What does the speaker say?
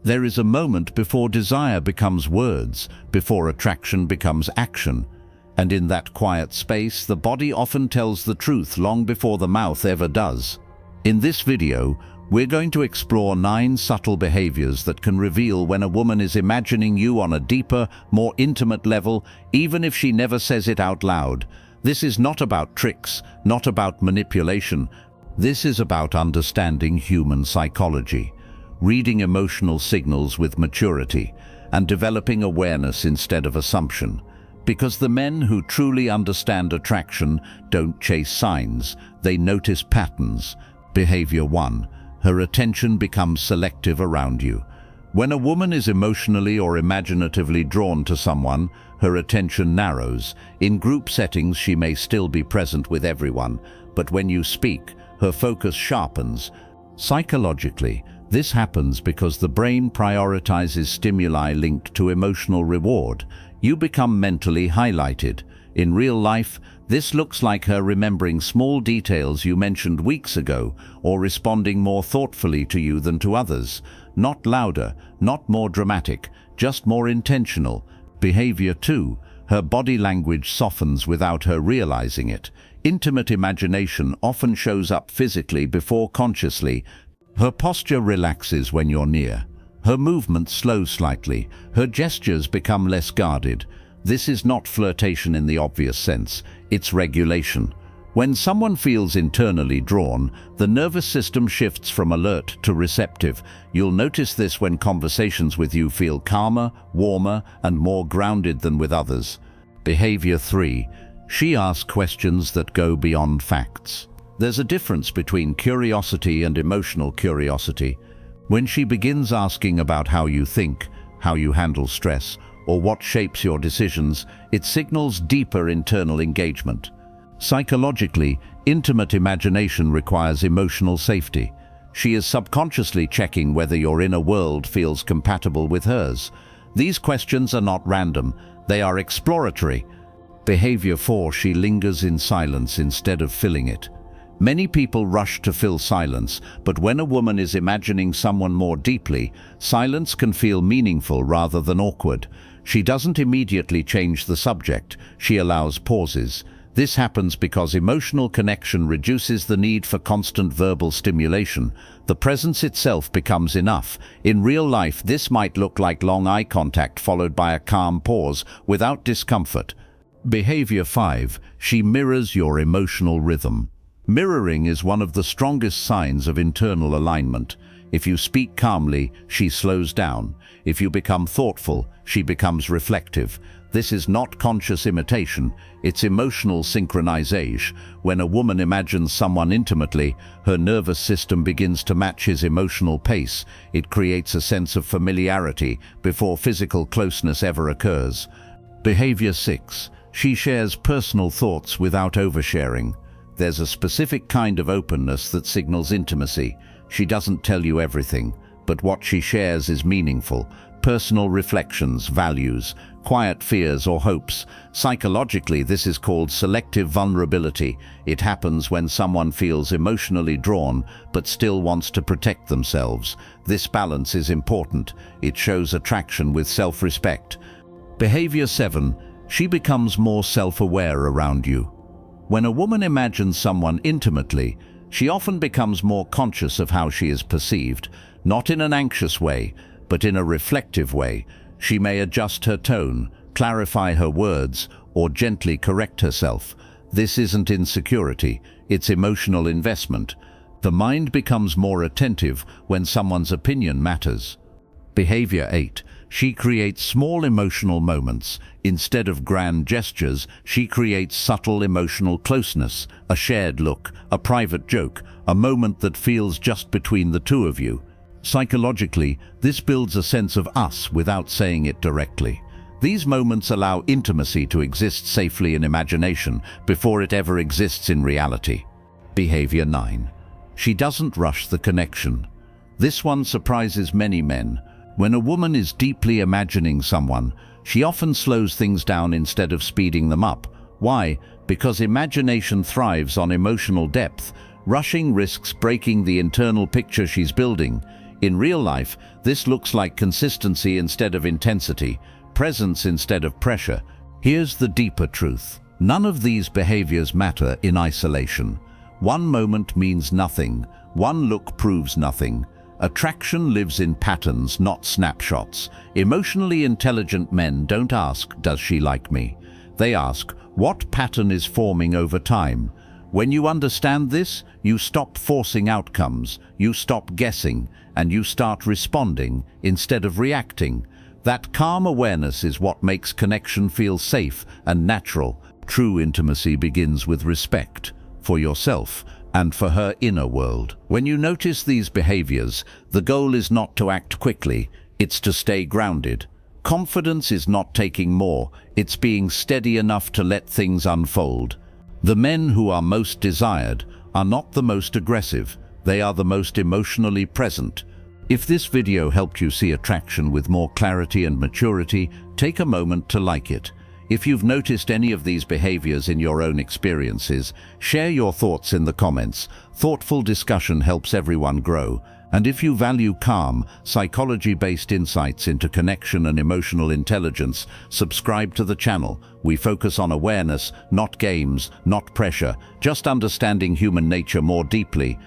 There is a moment before desire becomes words, before attraction becomes action. And in that quiet space, the body often tells the truth long before the mouth ever does. In this video, we're going to explore 9 subtle behaviors that can reveal when a woman is imagining you on a deeper, more intimate level, even if she never says it out loud. This is not about tricks, not about manipulation. This is about understanding human psychology, reading emotional signals with maturity, and developing awareness instead of assumption. Because the men who truly understand attraction don't chase signs, they notice patterns. Behavior 1. Her attention becomes selective around you. When a woman is emotionally or imaginatively drawn to someone, her attention narrows. In group settings, she may still be present with everyone, but when you speak, her focus sharpens. Psychologically, this happens because the brain prioritizes stimuli linked to emotional reward. You become mentally highlighted. In real life, this looks like her remembering small details you mentioned weeks ago, or responding more thoughtfully to you than to others. Not louder, not more dramatic, just more intentional. Behavior 2. Her body language softens without her realizing it. Intimate imagination often shows up physically before consciously. Her posture relaxes when you're near. Her movements slow slightly. Her gestures become less guarded. This is not flirtation in the obvious sense, it's regulation. When someone feels internally drawn, the nervous system shifts from alert to receptive. You'll notice this when conversations with you feel calmer, warmer, and more grounded than with others. Behavior 3. She asks questions that go beyond facts. There's a difference between curiosity and emotional curiosity. When she begins asking about how you think, how you handle stress, or what shapes your decisions, it signals deeper internal engagement. Psychologically, intimate imagination requires emotional safety. She is subconsciously checking whether your inner world feels compatible with hers. These questions are not random, they are exploratory. Behavior 4. She lingers in silence instead of filling it. Many people rush to fill silence, but when a woman is imagining someone more deeply, silence can feel meaningful rather than awkward. She doesn't immediately change the subject, she allows pauses. This happens because emotional connection reduces the need for constant verbal stimulation. The presence itself becomes enough. In real life, this might look like long eye contact followed by a calm pause without discomfort. Behavior 5. She mirrors your emotional rhythm. Mirroring is one of the strongest signs of internal alignment. If you speak calmly, she slows down. If you become thoughtful, she becomes reflective. This is not conscious imitation, it's emotional synchronization. When a woman imagines someone intimately, her nervous system begins to match his emotional pace. It creates a sense of familiarity before physical closeness ever occurs. Behavior 6. She shares personal thoughts without oversharing. There's a specific kind of openness that signals intimacy. She doesn't tell you everything, but what she shares is meaningful. Personal reflections, values, quiet fears or hopes. Psychologically, this is called selective vulnerability. It happens when someone feels emotionally drawn but still wants to protect themselves. This balance is important. It shows attraction with self-respect. Behavior 7. She becomes more self-aware around you. When a woman imagines someone intimately, she often becomes more conscious of how she is perceived, not in an anxious way, but in a reflective way. She may adjust her tone, clarify her words, or gently correct herself. This isn't insecurity, it's emotional investment. The mind becomes more attentive when someone's opinion matters. Behavior 8. She creates small emotional moments. Instead of grand gestures, she creates subtle emotional closeness, a shared look, a private joke, a moment that feels just between the two of you. Psychologically, this builds a sense of us without saying it directly. These moments allow intimacy to exist safely in imagination before it ever exists in reality. Behavior 9. She doesn't rush the connection. This one surprises many men. When a woman is deeply imagining someone, she often slows things down instead of speeding them up. Why? Because imagination thrives on emotional depth. Rushing risks breaking the internal picture she's building. In real life, this looks like consistency instead of intensity, presence instead of pressure. Here's the deeper truth. None of these behaviors matter in isolation. One moment means nothing. One look proves nothing. Attraction lives in patterns, not snapshots. Emotionally intelligent men don't ask, "Does she like me?" They ask, "What pattern is forming over time?" When you understand this, you stop forcing outcomes, you stop guessing, and you start responding instead of reacting. That calm awareness is what makes connection feel safe and natural. True intimacy begins with respect for yourself and for her inner world. When you notice these behaviors, the goal is not to act quickly, it's to stay grounded. Confidence is not taking more, it's being steady enough to let things unfold. The men who are most desired are not the most aggressive, they are the most emotionally present. If this video helped you see attraction with more clarity and maturity, take a moment to like it. If you've noticed any of these behaviors in your own experiences, share your thoughts in the comments. Thoughtful discussion helps everyone grow. And if you value calm, psychology-based insights into connection and emotional intelligence, subscribe to the channel. We focus on awareness, not games, not pressure, just understanding human nature more deeply.